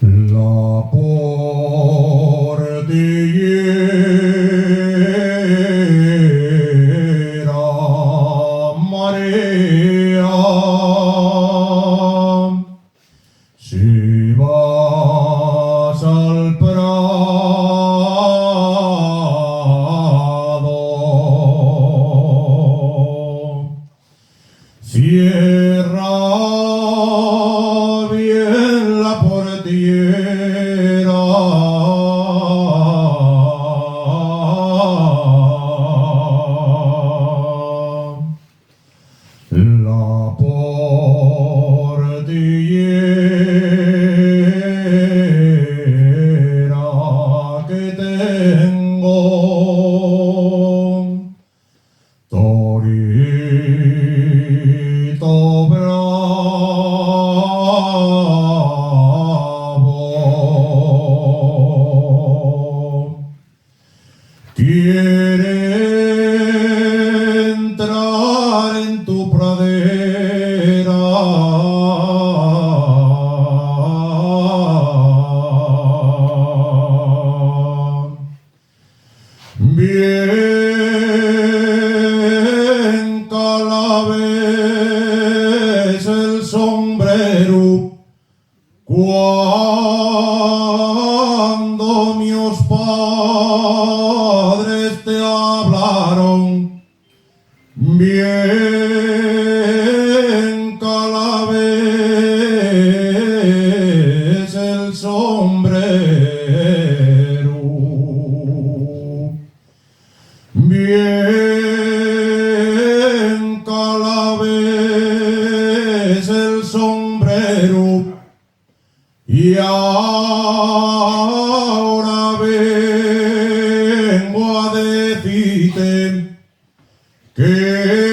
La portillera María, si vas al prado, cierra bien la portillera. La portillera que tengo, torito bravo, quiere entrar en tu pradera. Bien calabés el sombrero cuando mis padres te hablaron. Bien calabés el sombrero. Bien calabés el sombrero. Y ahora vengo a decirte que